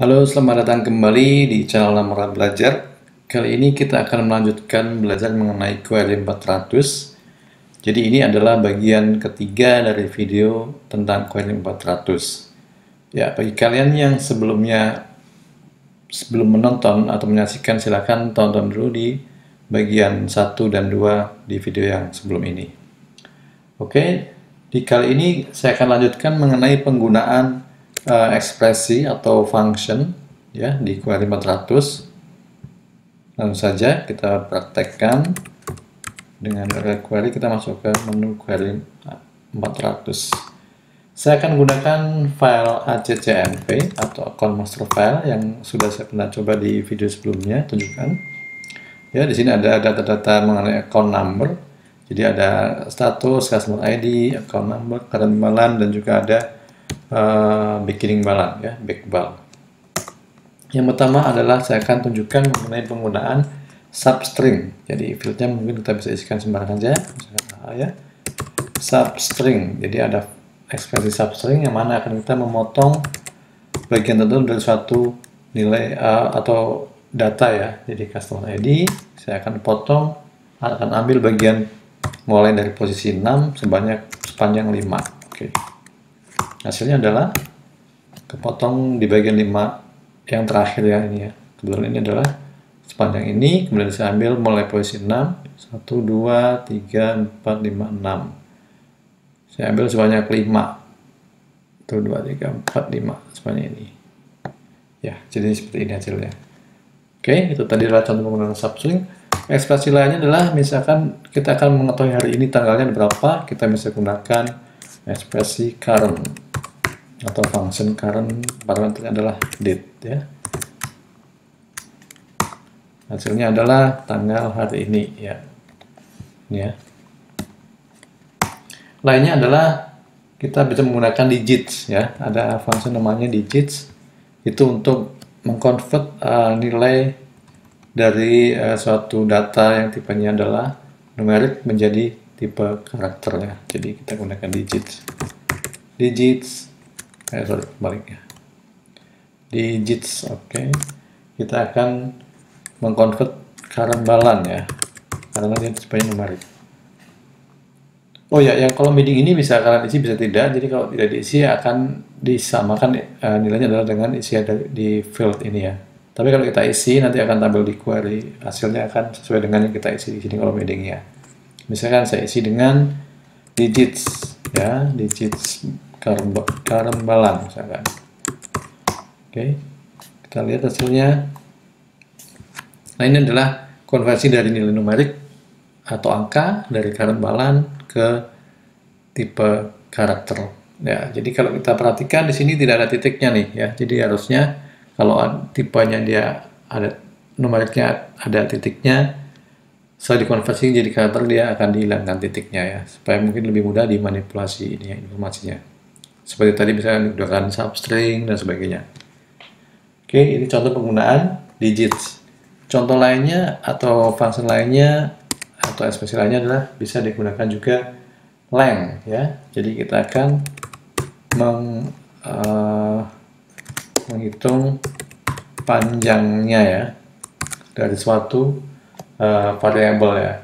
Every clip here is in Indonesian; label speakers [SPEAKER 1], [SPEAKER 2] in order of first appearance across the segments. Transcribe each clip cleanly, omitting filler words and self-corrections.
[SPEAKER 1] Halo, selamat datang kembali di channel Lamara Belajar. Kali ini kita akan melanjutkan belajar mengenai query 400. Jadi ini adalah bagian ketiga dari video tentang query 400. Ya, bagi kalian yang sebelum menonton atau menyaksikan, silakan tonton dulu di bagian 1 dan 2 di video yang sebelum ini. Oke, di kali ini saya akan lanjutkan mengenai penggunaan ekspresi atau function ya di query 400. Langsung saja kita praktekkan dengan query. Kita masuk ke menu query 400. Saya akan gunakan file accnv atau account master file yang sudah saya pernah coba di video sebelumnya tunjukkan. Ya, di sini ada data-data mengenai account number. Jadi ada status, customer ID, account number, current balance, dan juga ada beginning balance, ya, back balance. Yang pertama adalah saya akan tunjukkan mengenai penggunaan substring. Jadi fieldnya mungkin kita bisa isikan sembarangan saja, ya. Substring. Jadi ada ekspresi substring yang mana akan kita memotong bagian tertentu dari suatu nilai atau data, ya. Jadi customer ID saya akan potong, akan ambil bagian mulai dari posisi 6 sepanjang 5. Oke. Hasilnya adalah kepotong di bagian 5 yang terakhir, ya, ini, ya. Kebetulan ini adalah sepanjang ini, kemudian saya ambil mulai posisi 6, 1, 2, 3, 4, 5, 6. Saya ambil sebanyak 5. 1, 2, 3, 4, 5 sepanjang ini. Ya, jadi seperti ini hasilnya. Oke, itu tadi adalah contoh penggunaan substring. Ekspresi lainnya adalah misalkan kita akan mengetahui hari ini tanggalnya berapa, kita bisa gunakan ekspresi current atau function current, parameternya adalah date, ya. Hasilnya adalah tanggal hari ini, ya. Ini, ya. Lainnya adalah kita bisa menggunakan digits, ya. Ada function namanya digits, itu untuk mengconvert nilai dari suatu data yang tipenya adalah numerik menjadi tipe karakter, ya. Jadi kita gunakan digits, baliknya digits. Oke. Kita akan mengconvert current balance, ya, karena dia tipenya numerik. Oh ya, yang kolom heading ini bisa kalian isi, bisa tidak. Jadi kalau tidak diisi akan disamakan nilainya adalah dengan isi di field ini, ya. Tapi kalau kita isi nanti akan tampil di query, hasilnya akan sesuai dengan yang kita isi di sini kolom headingnya. Misalkan saya isi dengan digits, ya, digits current balance misalkan. Oke, kita lihat hasilnya. Nah, ini adalah konversi dari nilai numerik atau angka dari current balance ke tipe karakter, ya. Jadi kalau kita perhatikan di sini tidak ada titiknya nih, ya. Jadi harusnya kalau tipenya dia ada numeriknya ada titiknya, setelah dikonversi jadi karakter dia akan dihilangkan titiknya, ya, supaya mungkin lebih mudah dimanipulasi ini, ya, informasinya. Seperti tadi misalnya menggunakan substring dan sebagainya. Oke, ini contoh penggunaan digits. Contoh lainnya atau function lainnya atau ekspresi lainnya adalah bisa digunakan juga length, ya. Jadi kita akan menghitung panjangnya, ya, dari suatu variabel, ya.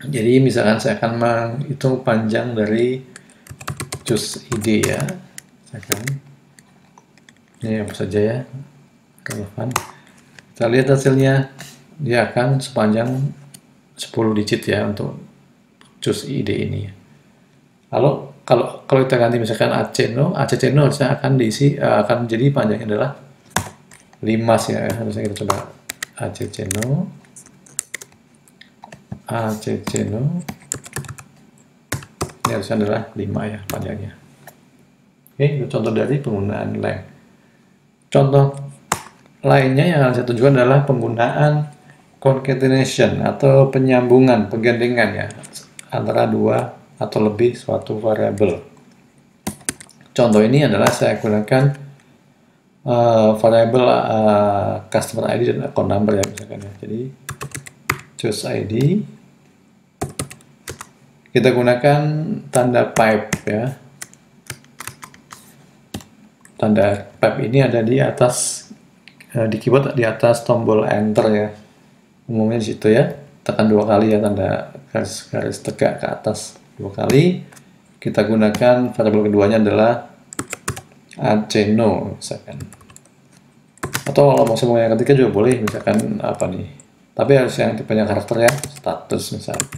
[SPEAKER 1] Jadi misalkan saya akan menghitung panjang dari choose id, ya. Ini apa saja, ya, relevan. Kita lihat hasilnya, dia akan sepanjang 10 digit, ya, untuk choose id ini. Lalu kalau kita ganti misalkan accno harusnya akan diisi akan jadi panjangnya adalah 5, ya. Harusnya kita coba accno ini harusnya adalah 5, ya, panjangnya. Oke, itu contoh dari penggunaan length. Contoh lainnya yang akan saya tunjukkan adalah penggunaan concatenation atau penyambungan, penggandengan, ya, antara dua atau lebih suatu variabel. Contoh ini adalah saya gunakan variabel customer ID dan account number, ya, misalkan, ya. Jadi choose ID kita gunakan tanda pipe, ya. tanda tab ini ada di atas di keyboard, di atas tombol enter ya. Umumnya di situ ya. Tekan 2 kali ya, tanda garis tegak ke atas 2 kali. Kita gunakan variabel keduanya adalah aceno misalkan. Atau kalau mau semua yang ketiga juga boleh, misalkan apa nih. Tapi harus yang tipenya karakter ya, status misalnya.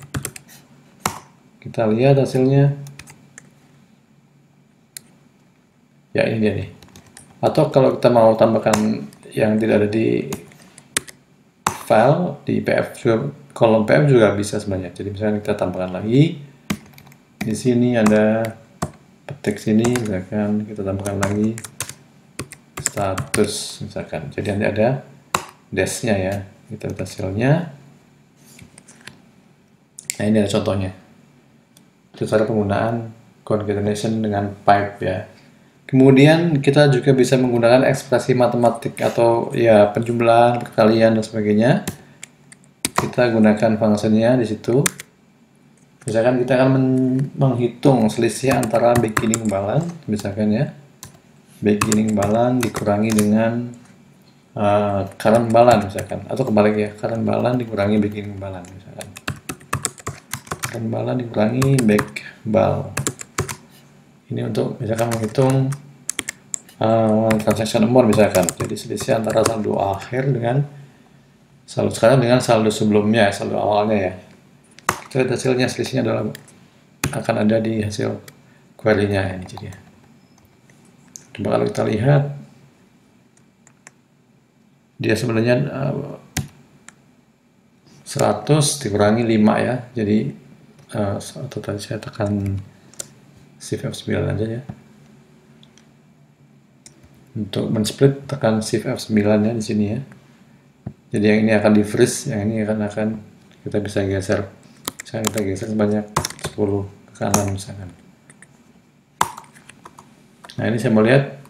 [SPEAKER 1] Kita lihat hasilnya. Ya ini dia nih. Atau kalau kita mau tambahkan yang tidak ada di file, di PF juga, kolom PF juga bisa sebenarnya. Jadi misalnya kita tambahkan lagi. Di sini ada petik sini, misalkan kita tambahkan lagi status misalkan. Jadi nanti ada dash-nya ya. Kita lihat hasilnya. Nah ini ada contohnya. Itu cara penggunaan concatenation dengan pipe ya. Kemudian kita juga bisa menggunakan ekspresi matematik atau ya penjumlahan, perkalian dan sebagainya. Kita gunakan fungsinya di situ. Misalkan kita akan menghitung selisih antara beginning balance, misalkan ya. Beginning balance dikurangi dengan current balance misalkan, atau kebalik ya, current balance dikurangi beginning balance misalkan. Current balance dikurangi back bal. Ini untuk misalkan menghitung transaction amount misalkan. Jadi selisih antara saldo akhir dengan saldo sekarang dengan saldo sebelumnya, saldo awalnya ya. Kita lihat hasilnya, selisihnya adalah akan ada di hasil query-nya ini jadi. Coba kalau kita lihat, dia sebenarnya 100 dikurangi 5 ya. Jadi atau tadi saya tekan Shift F9 aja ya. Untuk men-split tekan Shift F9 ya di sini ya. Jadi yang ini akan di freeze, yang ini akan kita bisa geser. Misalkan kita geser sebanyak 10 ke kanan misalkan. Nah ini saya mau lihat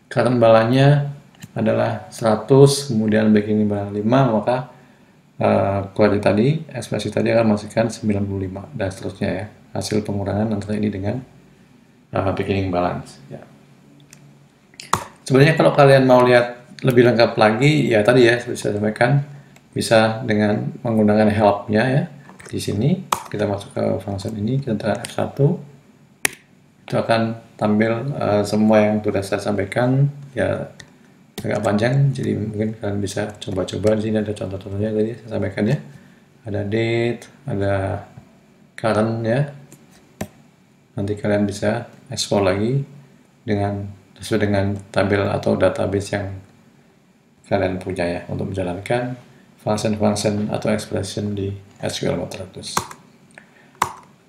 [SPEAKER 1] current balance-nya adalah 100, kemudian beginning balance 5, maka query tadi, ekspresi tadi akan menghasilkan 95 dan seterusnya ya. Hasil pengurangan antara ini dengan beginning balance ya. Sebenarnya kalau kalian mau lihat lebih lengkap lagi ya tadi ya seperti saya sampaikan, bisa dengan menggunakan help-nya ya. Di sini kita masuk ke function ini, kita tekan F1, itu akan tampil semua yang sudah saya sampaikan ya, agak panjang, jadi mungkin kalian bisa coba-coba. Di sini ada contoh-contohnya tadi saya sampaikan ya, ada date, ada current ya. Nanti kalian bisa ekspor lagi sesuai dengan tabel atau database yang kalian punya ya, untuk menjalankan function-function atau expression di SQL Multi-Purpose.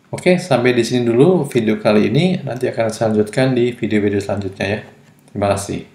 [SPEAKER 1] Oke, sampai di sini dulu video kali ini. Nanti akan saya lanjutkan di video-video selanjutnya ya. Terima kasih.